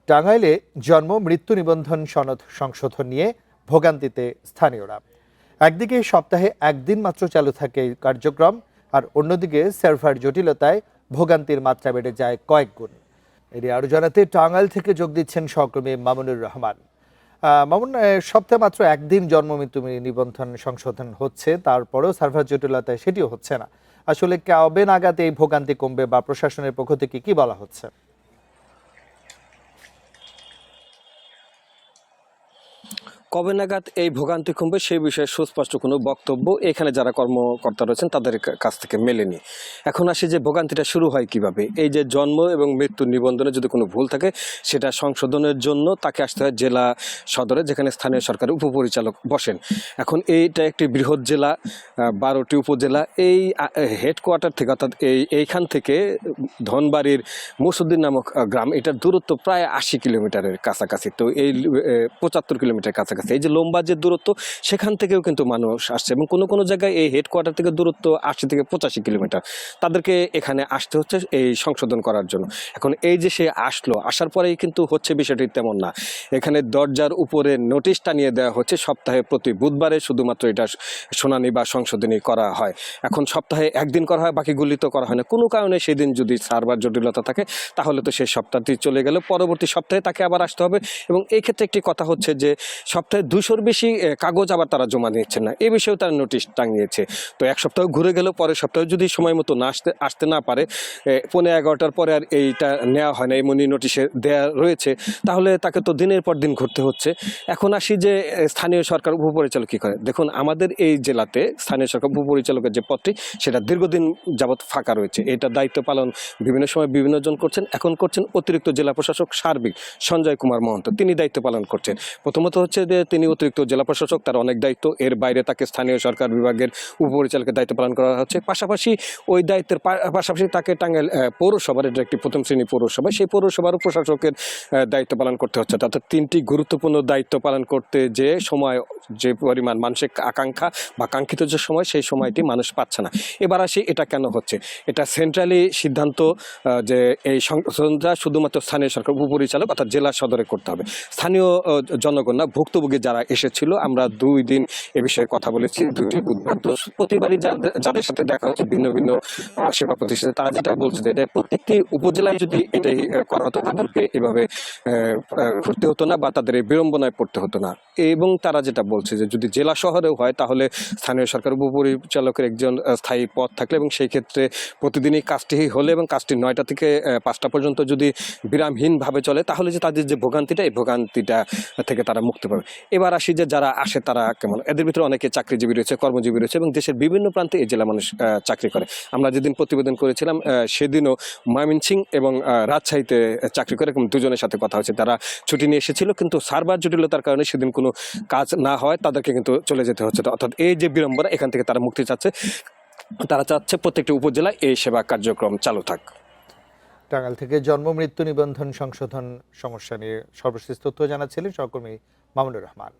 টাঙ্গাইলে জন্ম মৃত্যু নিবন্ধন সনদ সংশোধন নিয়ে ভোগান্তিতে স্থানীয়রা। একদিকে সপ্তাহে একদিন মাত্র চালু থাকে এই কার্যক্রম, আর অন্যদিকে সার্ভার জটিলতায় ভোগান্তির মাত্রা বেড়ে যায় কয়েক গুণ। এটি আরো জানাতে টাঙ্গাইল থেকে যোগ দিচ্ছেন সহকর্মী মামুনুর রহমান। মামুন, সপ্তাহে মাত্র একদিন জন্ম মৃত্যু নিবন্ধন সংশোধন হচ্ছে, তারপরেও সার্ভার জটিলতায় সেটিও হচ্ছে না। আসলে কবে নাগাদ এই ভোগান্তি কমবে বা প্রশাসনের পক্ষ থেকে কি বলা হচ্ছে? কবে নাগাদ এই ভোগান্তি কমবে সেই বিষয়ে সুস্পষ্ট কোনো বক্তব্য এখানে যারা কর্মকর্তা রয়েছেন তাদের কাছ থেকে মেলেনি। এখন আসি যে ভোগান্তিটা শুরু হয় কিভাবে। এই যে জন্ম এবং মৃত্যু নিবন্ধনে যদি কোনো ভুল থাকে সেটা সংশোধনের জন্য তাকে আসতে হয় জেলা সদরে, যেখানে স্থানীয় সরকারের উপপরিচালক বসেন। এখন একটি বৃহৎ জেলা, 12টি উপজেলা। এই হেডকোয়ার্টার থেকে অর্থাৎ এইখান থেকে ধনবাড়ির মুসুদ্দিন নামক গ্রাম, এটার দূরত্ব প্রায় 80 কিলোমিটারের কাছাকাছি। তো এই 75 কিলোমিটার কাছাকাছি এই যে লম্বা যে দূরত্ব, সেখান থেকেও কিন্তু মানুষ আসছে এবং কোনো কোনো জায়গায় এই হেডকোয়ার্টার থেকে দূরত্ব 80 থেকে 85 কিলোমিটার। তাদেরকে এখানে আসতে হচ্ছে এই সংশোধন করার জন্য। এখন এই যে সে আসার পরেই কিন্তু হচ্ছে বিষয়টি তেমন না। এখানে দরজার উপরে নোটিশ টানিয়ে দেওয়া হচ্ছে সপ্তাহে প্রতি বুধবারে শুধুমাত্র এটা শুনানি বা সংশোধনী করা হয়। এখন সপ্তাহে একদিন করা হয়, বাকিগুলি তো করা হয় না। কোনো কারণে সেদিন যদি সার্ভার জটিলতা থাকে তাহলে তো সেই সপ্তাহটি চলে গেল, পরবর্তী সপ্তাহে তাকে আবার আসতে হবে। এবং এই ক্ষেত্রে একটি কথা হচ্ছে যে সপ্তাহে 200-র বেশি কাগজ আবার তারা জমা নিচ্ছেন না, এই বিষয়েও তারা নোটিশ টাঙিয়েছে। তো এক সপ্তাহ ঘুরে গেল, পরের সপ্তাহে যদি সময় মতো না আসতে না পারে, 11:15 পরে আর এইটা নেওয়া হয় না, এমনি নোটিশে দেয়া রয়েছে, তাহলে তাকে তো দিনের পর দিন ঘুরতে হচ্ছে। এখন আসি যে স্থানীয় সরকার উপপরিচালক কী করে। দেখুন, আমাদের এই জেলাতে স্থানীয় সরকার উপপরিচালকের যে পদটি সেটা দীর্ঘদিন যাবৎ ফাঁকা রয়েছে। এটা দায়িত্ব পালন বিভিন্ন সময় বিভিন্ন জন করছেন। এখন করছেন অতিরিক্ত জেলা প্রশাসক সার্বিক সঞ্জয় কুমার মহন্ত, তিনি দায়িত্ব পালন করছেন। প্রথমত হচ্ছে যে তিনি অতিরিক্ত জেলা প্রশাসক, তার অনেক দায়িত্ব। এর বাইরে তাকে স্থানীয় সরকার বিভাগের উপপরিচালকের দায়িত্ব পালন করা হচ্ছে। পাশাপাশি ওই দায়িত্বের পাশাপাশি তাকে টাঙ্গাইল পৌরসভার, এটা একটি প্রথম শ্রেণী পৌরসভা, সেই পৌরসভারও প্রশাসকের দায়িত্ব পালন করতে হচ্ছে। তাতে 3টি গুরুত্বপূর্ণ দায়িত্ব পালন করতে যে সময়, যে পরিমাণ মানুষের আকাঙ্ক্ষা বা কাঙ্ক্ষিত যে সময়, সেই সময়টি মানুষ পাচ্ছে না। এবার আসি এটা কেন হচ্ছে। এটা সেন্ট্রালি সিদ্ধান্ত যে এই সংশোধনটা শুধুমাত্র স্থানীয় সরকার উপপরিচালক অর্থাৎ জেলা সদরে করতে হবে। স্থানীয় জনগণ না, ভুক্তভোগী যারা এসেছিল, আমরা 2 দিন এ বিষয়ে কথা বলেছি, 2টি বুধবার। তো প্রতিবারই যাদের সাথে দেখা হচ্ছে ভিন্ন ভিন্ন সেবা প্রতিষ্ঠানে, তারা যেটা বলছে যে প্রত্যেকটি উপজেলায় যদি এটাই করা হতো তাদেরকে এভাবে ঘুরতে হতো না বা তাদের এই বিড়ম্বনায় পড়তে হতো না। এবং তারা যেটা বলছে যে যদি জেলা শহরেও হয় তাহলে স্থানীয় সরকার উপপরিচালকের একজন স্থায়ী পদ থাকলে এবং সেই ক্ষেত্রে প্রতিদিনই কাজটি হলে এবং কাজটি 9টা থেকে 5টা পর্যন্ত যদি বিরামহীনভাবে চলে, তাহলে যে তাদের যে ভোগান্তিটা, এই ভোগান্তিটা থেকে তারা মুক্তি পাবে। এবার আসি যে যারা আসে তারা কেমন। এদের ভিতরে অনেকে চাকরিজীবী রয়েছে, কর্মজীবী রয়েছে এবং দেশের বিভিন্ন প্রান্তে এই জেলা মানুষ চাকরি করে। আমরা যেদিন প্রতিবেদন করেছিলাম সেদিনও ময়মনসিংহ এবং রাজশাহীতে চাকরি করে, এবং 2জনের সাথে কথা হচ্ছে, তারা ছুটি নিয়ে এসেছিল, কিন্তু সার্ভার জটিলতার কারণে সেদিন কোনো কাজ না হয় তাদেরকে কিন্তু চলে যেতে হচ্ছে। অর্থাৎ এই যে বিড়ম্বনা, এখান থেকে তারা মুক্তি চাচ্ছে। তারা চাচ্ছে প্রত্যেকটি উপজেলায় এই সেবা কার্যক্রম চালু থাক। টাঙ্গাইল থেকে জন্ম মৃত্যু নিবন্ধন সংশোধন সমস্যা নিয়ে সর্বশেষ তথ্য জানাচ্ছিলেন সহকর্মী মামুনুর রহমান।